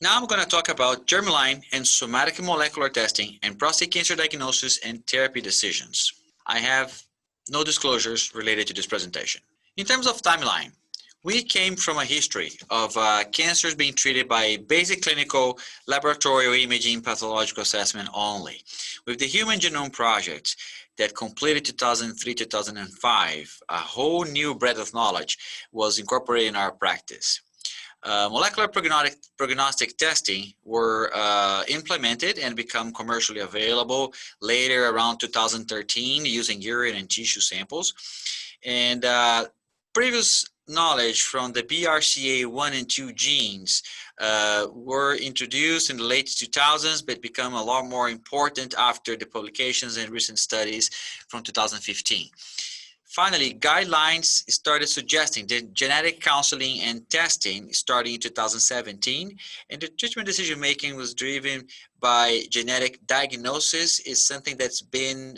Now I'm going to talk about germline and somatic molecular testing and prostate cancer diagnosis and therapy decisions. I have no disclosures related to this presentation. In terms of timeline, we came from a history of cancers being treated by basic clinical laboratory imaging pathological assessment only. With the Human Genome Project that completed 2003-2005, a whole new breadth of knowledge was incorporated in our practice. Molecular prognostic testing were implemented and become commercially available later around 2013 using urine and tissue samples. And previous knowledge from the BRCA1 and 2 genes were introduced in the late 2000s, but become a lot more important after the publications and recent studies from 2015. Finally, guidelines started suggesting that genetic counseling and testing starting in 2017, and the treatment decision making was driven by genetic diagnosis is something that's been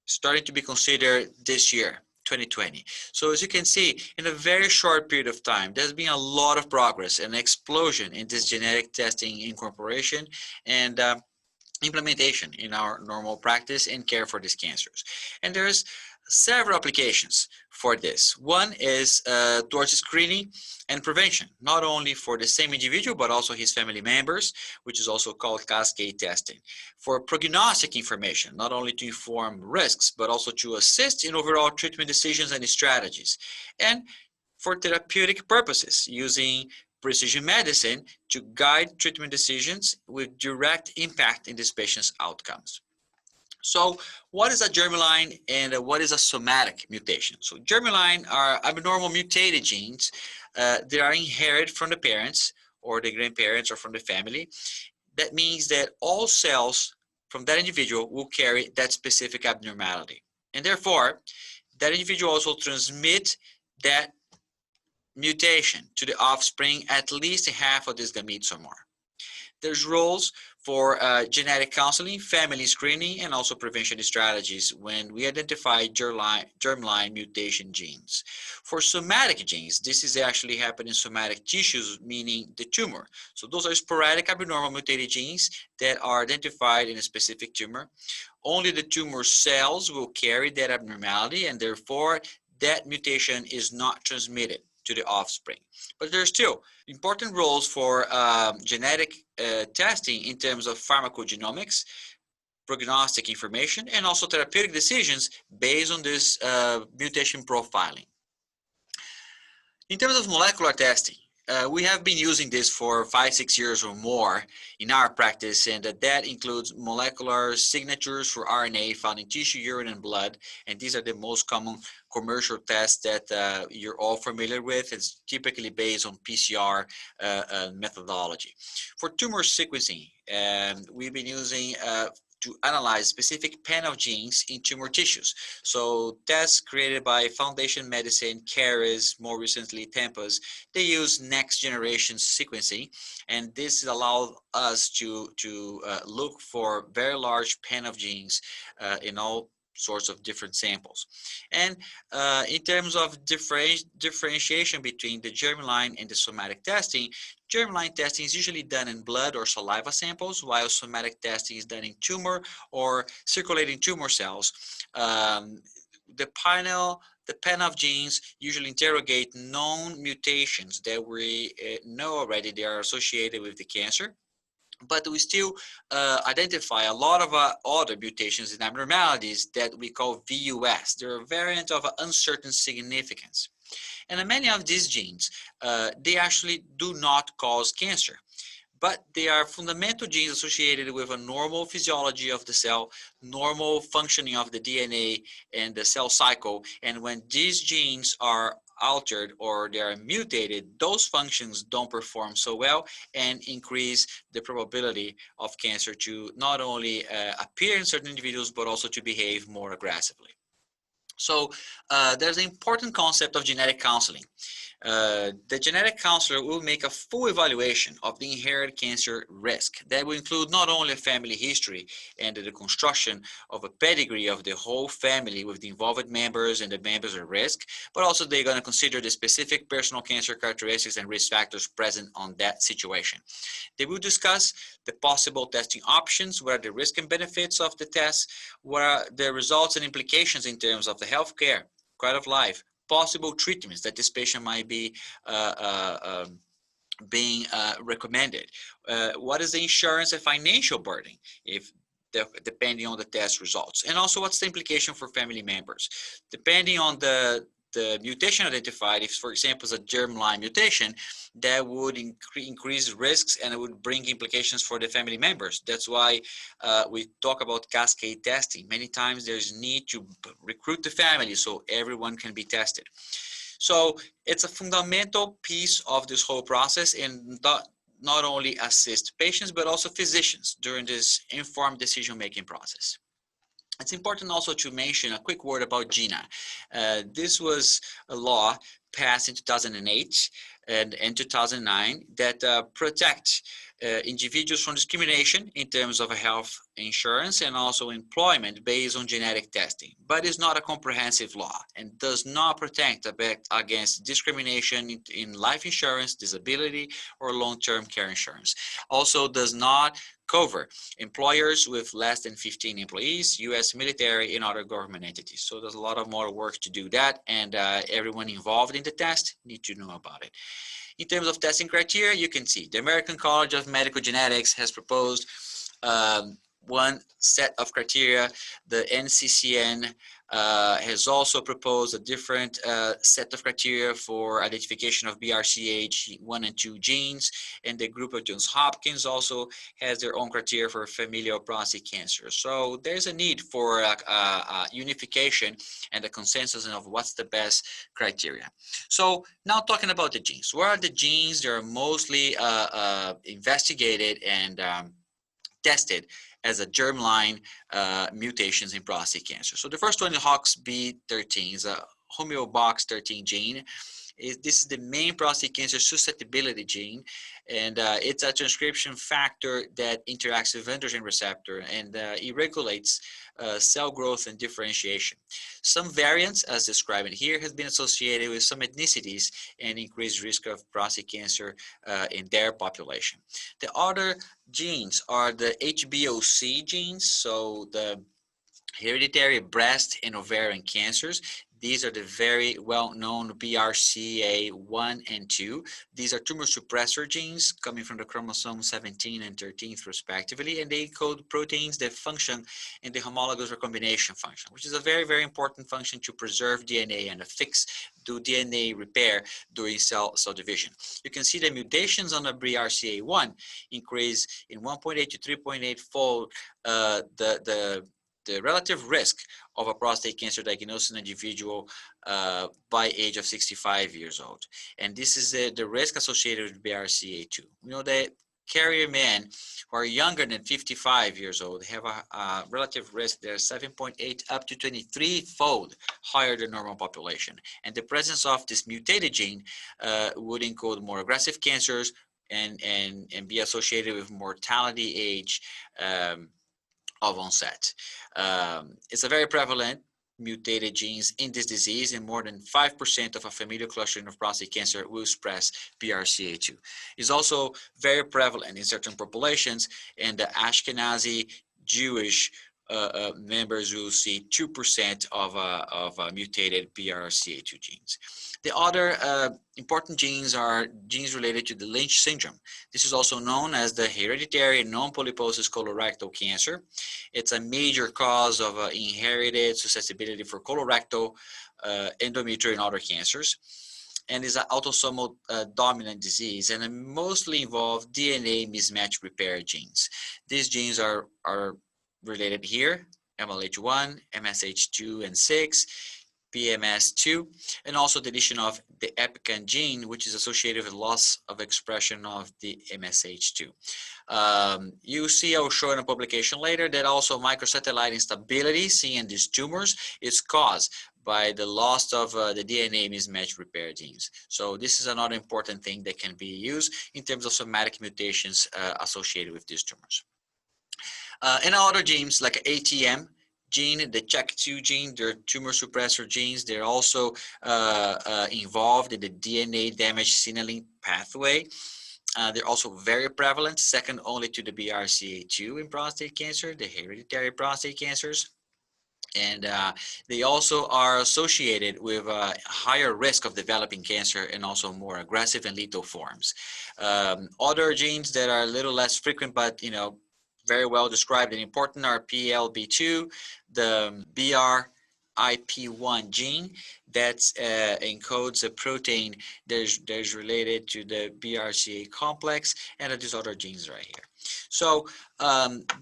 starting to be considered this year, 2020. So as you can see, in a very short period of time, there's been a lot of progress and explosion in this genetic testing incorporation and implementation in our normal practice and care for these cancers. And there's several applications for this. One is towards screening and prevention, not only for the same individual, but also his family members, which is also called cascade testing. For prognostic information, not only to inform risks, but also to assist in overall treatment decisions and strategies. And for therapeutic purposes, using precision medicine to guide treatment decisions with direct impact in this patient's outcomes. So what is a germline and what is a somatic mutation? So germline are abnormal mutated genes that are inherited from the parents or the grandparents or from the family. That means that all cells from that individual will carry that specific abnormality. And therefore, that individual also transmits that mutation to the offspring, at least half of these gametes or more. There's roles for genetic counseling, family screening, and also prevention strategies when we identify germline mutation genes. For somatic genes, this is actually happening in somatic tissues, meaning the tumor. So those are sporadic abnormal mutated genes that are identified in a specific tumor. Only the tumor cells will carry that abnormality, and therefore that mutation is not transmitted to the offspring. But there's still important roles for genetic testing in terms of pharmacogenomics, prognostic information, and also therapeutic decisions based on this mutation profiling. In terms of molecular testing, we have been using this for 5-6 years or more in our practice, and that includes molecular signatures for RNA found in tissue, urine, and blood. And these are the most common commercial tests that you're all familiar with. It's typically based on PCR methodology. For tumor sequencing, we've been using to analyze specific panel of genes in tumor tissues. So tests created by Foundation Medicine, Caris, more recently Tempus, they use next generation sequencing, and this allows us to look for very large panel of genes in all sorts of different samples. And in terms of differentiation between the germline and the somatic testing, germline testing is usually done in blood or saliva samples, while somatic testing is done in tumor or circulating tumor cells. The panel of genes usually interrogate known mutations that we know already they are associated with the cancer. But we still identify a lot of other mutations and abnormalities that we call VUS. They're a variant of uncertain significance. And many of these genes, they actually do not cause cancer, but they are fundamental genes associated with a normal physiology of the cell, normal functioning of the DNA and the cell cycle. And when these genes are altered or they are mutated, those functions don't perform so well and increase the probability of cancer to not only appear in certain individuals, but also to behave more aggressively. So there's an important concept of genetic counseling. The genetic counselor will make a full evaluation of the inherited cancer risk. That will include not only a family history and the construction of a pedigree of the whole family with the involved members and the members at risk, but also they're going to consider the specific personal cancer characteristics and risk factors present on that situation. They will discuss the possible testing options, what are the risks and benefits of the test, what are the results and implications in terms of the healthcare, quality of life, possible treatments that this patient might be being recommended. What is the insurance and financial burden if depending on the test results, and also what's the implication for family members depending on the mutation identified. If, for example, is a germline mutation, that would increase risks and it would bring implications for the family members. That's why we talk about cascade testing. Many times there's need to recruit the family so everyone can be tested. So it's a fundamental piece of this whole process, and not only assist patients, but also physicians during this informed decision-making process. It's important also to mention a quick word about GINA. This was a law passed in 2008 and in 2009 that protect individuals from discrimination in terms of health insurance and also employment based on genetic testing. But it's not a comprehensive law and does not protect against discrimination in life insurance, disability, or long-term care insurance. Also does not cover employers with less than 15 employees, U.S. military, and other government entities. So there's a lot of more work to do that, and everyone involved in the test need to know about it. In terms of testing criteria, you can see the American College of Medical Genetics has proposed one set of criteria. The NCCN has also proposed a different set of criteria for identification of BRCA1 and 2 genes, and the group of Johns Hopkins also has their own criteria for familial prostate cancer. So there's a need for unification and a consensus of what's the best criteria. So now talking about the genes, what are the genes that are mostly investigated and tested as a germline mutations in prostate cancer? So the first one is HOXB13, is a homeobox13 gene. This is the main prostate cancer susceptibility gene, and it's a transcription factor that interacts with androgen receptor, and it regulates cell growth and differentiation. Some variants, as described here, has been associated with some ethnicities and increased risk of prostate cancer in their population. The other genes are the HBOC genes, so the hereditary breast and ovarian cancers. These are the very well-known BRCA1 and 2. These are tumor suppressor genes coming from the chromosome 17 and 13 respectively, and they code proteins that function in the homologous recombination function, which is a very, very important function to preserve DNA and affix do DNA repair during cell division. You can see the mutations on the BRCA1 increase in 1.8 to 3.8 fold the relative risk of a prostate cancer diagnosed in an individual by age of 65 years old. And this is the risk associated with BRCA2. We know that carrier men who are younger than 55 years old have a relative risk that is 7.8 up to 23-fold higher than normal population. And the presence of this mutated gene would encode more aggressive cancers and be associated with mortality age of onset. It's a very prevalent mutated genes in this disease, and more than 5% of a familial clustering of prostate cancer will express BRCA2. It's also very prevalent in certain populations, and the Ashkenazi Jewish members will see 2% of mutated BRCA2 genes. The other important genes are genes related to the Lynch syndrome. This is also known as the hereditary non-polyposis colorectal cancer. It's a major cause of inherited susceptibility for colorectal, endometrial, and other cancers, and is an autosomal dominant disease, and it mostly involves DNA mismatch repair genes. These genes are related here: MLH1, MSH2 and 6, PMS2, and also the deletion of the EpiCan gene, which is associated with loss of expression of the MSH2. You see, I will show in a publication later that also microsatellite instability seen in these tumors is caused by the loss of the DNA mismatch repair genes. So this is another important thing that can be used in terms of somatic mutations associated with these tumors. And other genes like ATM gene, the CHEK2 gene, they're tumor suppressor genes. They're also involved in the DNA damage signaling pathway. They're also very prevalent, second only to the BRCA2 in prostate cancer, the hereditary prostate cancers. And they also are associated with a higher risk of developing cancer and also more aggressive and lethal forms. Other genes that are a little less frequent, but very well described and important are PLB2, the BRIP1 gene that encodes a protein that's related to the BRCA complex, and these other genes right here. So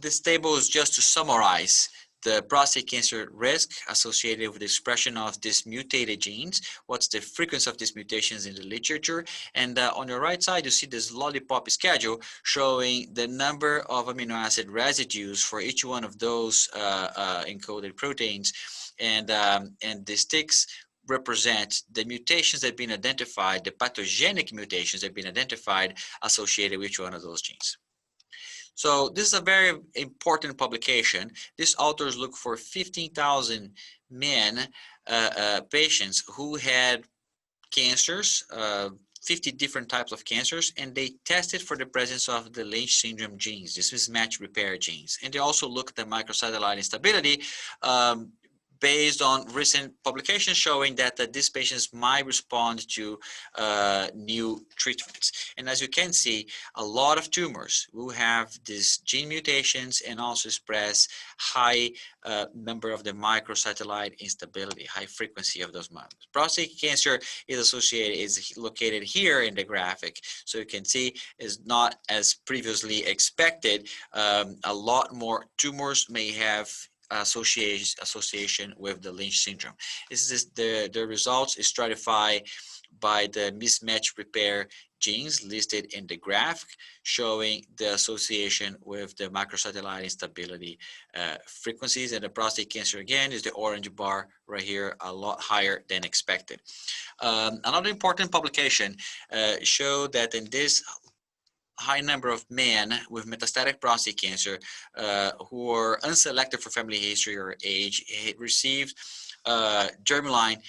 this table is just to summarize the prostate cancer risk associated with the expression of these mutated genes, what's the frequency of these mutations in the literature, and on your right side you see this lollipop schedule showing the number of amino acid residues for each one of those encoded proteins, and the sticks represent the mutations that have been identified, the pathogenic mutations that have been identified associated with each one of those genes. So this is a very important publication. These authors look for 15,000 men, patients who had cancers, 50 different types of cancers, and they tested for the presence of the Lynch syndrome genes, this mismatch repair genes. And they also looked at microsatellite instability based on recent publications showing that these patients might respond to new treatments. And as you can see, a lot of tumors will have these gene mutations and also express high number of the microsatellite instability, high frequency of those models. Prostate cancer is located here in the graphic. So you can see is not as previously expected. A lot more tumors may have association with the Lynch syndrome. This is the results is stratified by the mismatch repair genes listed in the graph, showing the association with the microsatellite instability frequencies. And the prostate cancer again is the orange bar right here, a lot higher than expected. Another important publication showed that in this high number of men with metastatic prostate cancer who are unselected for family history or age received germline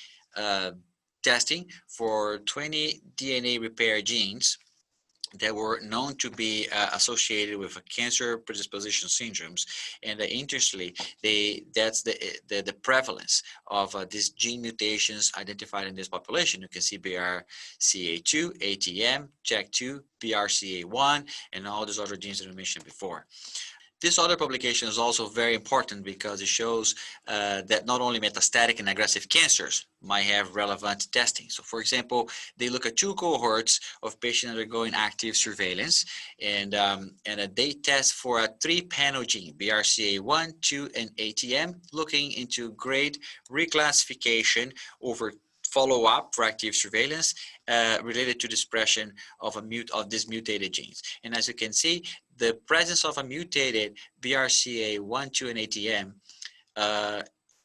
testing for 20 DNA repair genes that were known to be associated with cancer predisposition syndromes. And interestingly, that's the prevalence of these gene mutations identified in this population. You can see BRCA2, ATM, CHEK2, BRCA1, and all those other genes that I mentioned before. This other publication is also very important because it shows that not only metastatic and aggressive cancers might have relevant testing. So for example, they look at 2 cohorts of patients undergoing active surveillance, and they test for a 3-panel gene, BRCA1, 2, and ATM, looking into grade reclassification over follow-up for active surveillance related to the expression of these mutated genes. And as you can see, the presence of a mutated BRCA1, 2, and ATM,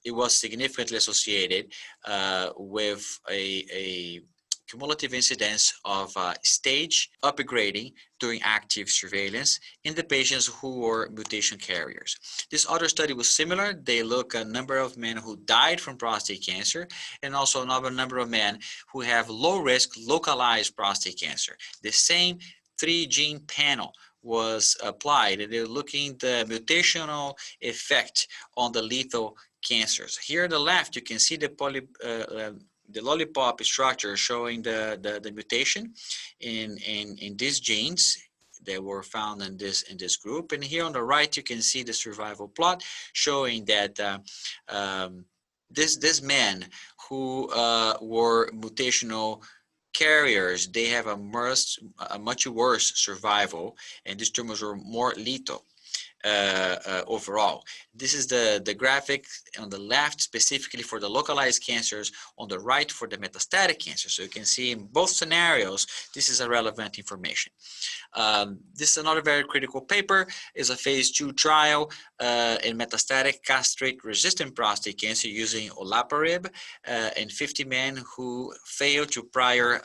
it was significantly associated with a cumulative incidence of stage upgrading during active surveillance in the patients who were mutation carriers. This other study was similar. They look at a number of men who died from prostate cancer and also another number of men who have low risk localized prostate cancer. The same 3-gene panel was applied, and they're looking the mutational effect on the lethal cancers. Here on the left, you can see the lollipop structure showing the mutation in these genes that were found in this group. And here on the right, you can see the survival plot showing that this men who were mutational carriers, they have a much worse survival, and these tumors were more lethal overall. This is the graphic on the left specifically for the localized cancers, on the right for the metastatic cancer. So you can see in both scenarios, this is a relevant information. This is another very critical paper. Is a phase 2 trial in metastatic castrate-resistant prostate cancer using olaparib in 50 men who failed to prior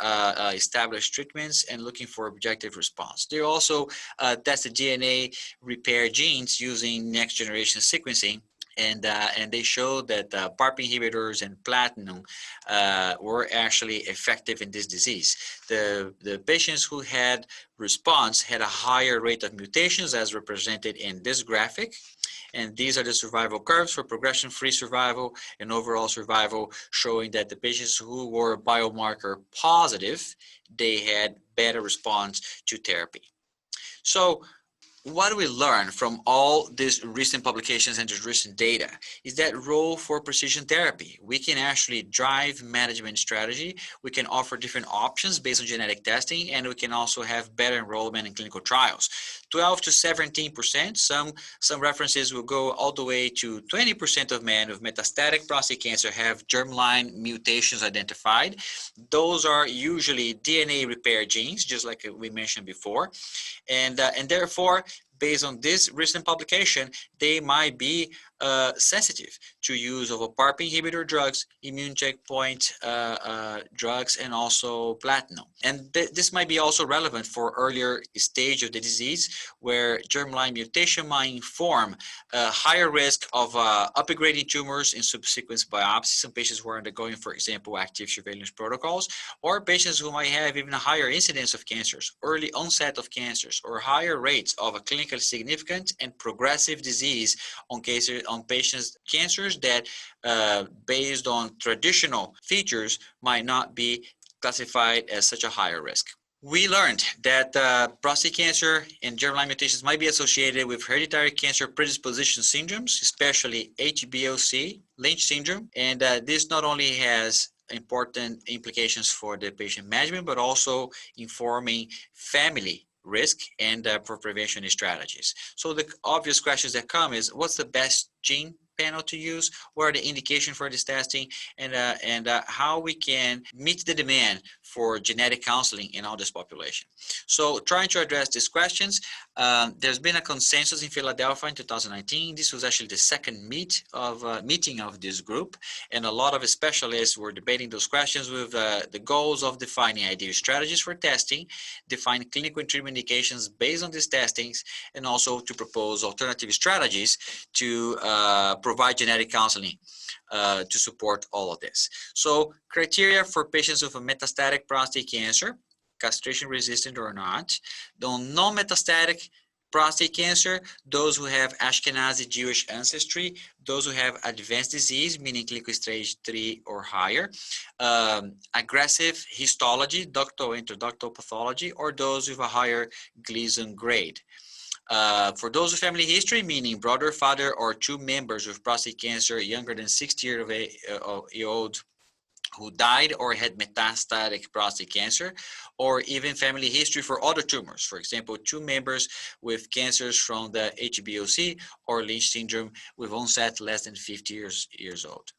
established treatments and looking for objective response. They also tested DNA repair genes using next-generation sequencing. And they showed that PARP inhibitors and platinum were actually effective in this disease. The patients who had response had a higher rate of mutations as represented in this graphic. And these are the survival curves for progression-free survival and overall survival, showing that the patients who were biomarker positive, they had better response to therapy. So what do we learn from all these recent publications and this recent data is that role for precision therapy. We can actually drive management strategy. We can offer different options based on genetic testing, and we can also have better enrollment in clinical trials. 12 to 17%, some references will go all the way to 20% of men with metastatic prostate cancer have germline mutations identified. Those are usually DNA repair genes, just like we mentioned before. And therefore, based on this recent publication, they might be sensitive to use of a PARP inhibitor drugs, immune checkpoint drugs, and also platinum. And this might be also relevant for earlier stage of the disease, where germline mutation might inform a higher risk of upgrading tumors in subsequent biopsies. Some patients who are undergoing, for example, active surveillance protocols, or patients who might have even a higher incidence of cancers, early onset of cancers, or higher rates of a clinically significant and progressive disease on patients' cancers that, based on traditional features, might not be classified as such a higher risk. We learned that prostate cancer and germline mutations might be associated with hereditary cancer predisposition syndromes, especially HBOC, Lynch Syndrome, and this not only has important implications for the patient management, but also informing family risk and for prevention strategies. So the obvious questions that come is, what's the best gene panel to use? What are the indications for this testing? And how we can meet the demand for genetic counseling in all this population. So trying to address these questions, there's been a consensus in Philadelphia in 2019. This was actually the second meeting of this group, and a lot of specialists were debating those questions with the goals of defining ideal strategies for testing, define clinical and treatment indications based on these testings, and also to propose alternative strategies to provide genetic counseling to support all of this. So criteria for patients with a metastatic prostate cancer, castration resistant or not. The non-metastatic prostate cancer, those who have Ashkenazi Jewish ancestry, those who have advanced disease, meaning clinical stage 3 or higher, aggressive histology, ductal or intraductal pathology, or those with a higher Gleason grade. For those with family history, meaning brother, father, or 2 members with prostate cancer younger than 60 years old who died or had metastatic prostate cancer, or even family history for other tumors. For example, 2 members with cancers from the HBOC or Lynch syndrome with onset less than 50 years old.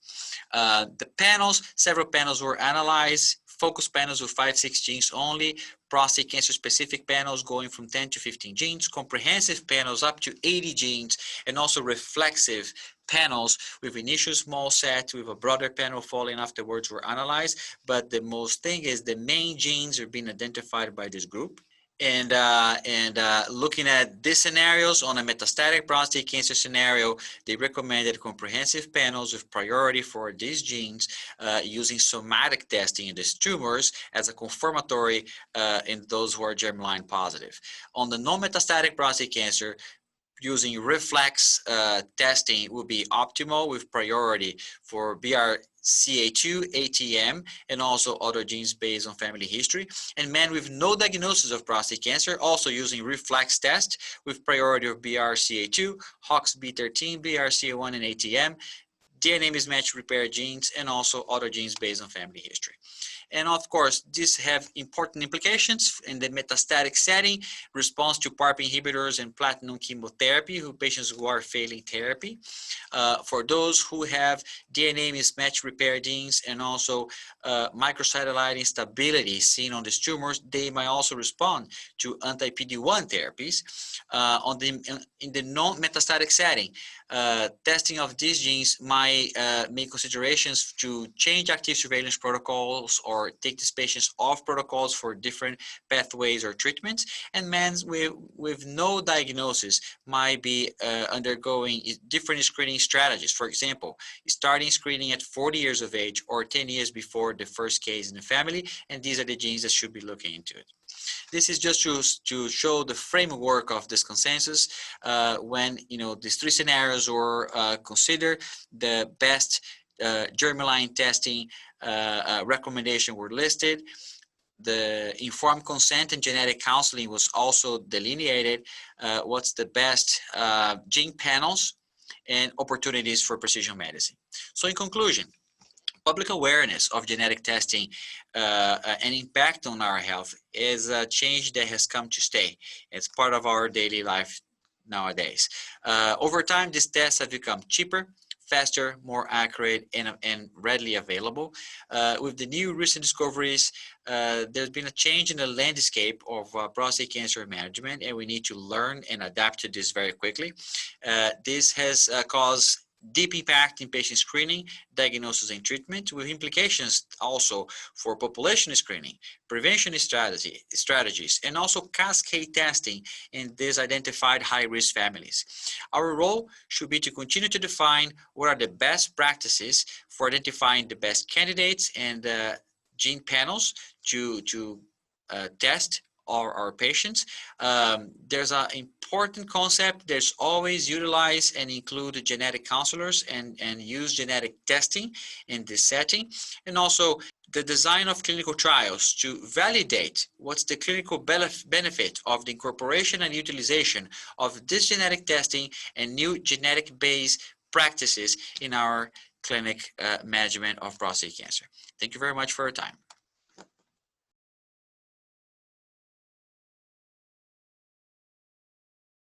The panels, several panels were analyzed, focus panels with 5-6 genes only, prostate cancer specific panels going from 10 to 15 genes, comprehensive panels up to 80 genes, and also reflexive panels with initial small set with a broader panel following afterwards were analyzed. But the most thing is the main genes are being identified by this group. And looking at these scenarios on a metastatic prostate cancer scenario, they recommended comprehensive panels with priority for these genes using somatic testing in these tumors as a confirmatory in those who are germline positive. On the non-metastatic prostate cancer, using reflex testing would be optimal with priority for BRCA2, ATM, and also other genes based on family history. And men with no diagnosis of prostate cancer, also using reflex test with priority of BRCA2, HOXB13, BRCA1, and ATM, DNA mismatch repair genes, and also other genes based on family history. And of course, these have important implications in the metastatic setting, response to PARP inhibitors and platinum chemotherapy, patients who are failing therapy. For those who have DNA mismatch repair genes and also microsatellite instability seen on these tumors, they might also respond to anti-PD-1 therapies. In the non-metastatic setting, testing of these genes might make considerations to change active surveillance protocols or take these patients off protocols for different pathways or treatments. And men with no diagnosis might be undergoing different screening strategies. For example, starting screening at 40 years of age or 10 years before the first case in the family, and these are the genes that should be looking into it. This is just to show the framework of this consensus when these three scenarios were considered. The best germline testing recommendation were listed. The informed consent and genetic counseling was also delineated. What's the best gene panels and opportunities for precision medicine. So in conclusion, public awareness of genetic testing and impact on our health is a change that has come to stay. It's part of our daily life nowadays. Over time, these tests have become cheaper, faster, more accurate, and readily available. With the new recent discoveries, there's been a change in the landscape of prostate cancer management, and we need to learn and adapt to this very quickly. This has caused deep impact in patient screening, diagnosis, and treatment, with implications also for population screening, prevention strategies, and also cascade testing in these identified high-risk families. Our role should be to continue to define what are the best practices for identifying the best candidates and gene panels to test our patients. There's an important concept. There's always utilize and include genetic counselors and use genetic testing in this setting. And also the design of clinical trials to validate what's the clinical benefit of the incorporation and utilization of this genetic testing and new genetic-based practices in our clinic management of prostate cancer. Thank you very much for your time.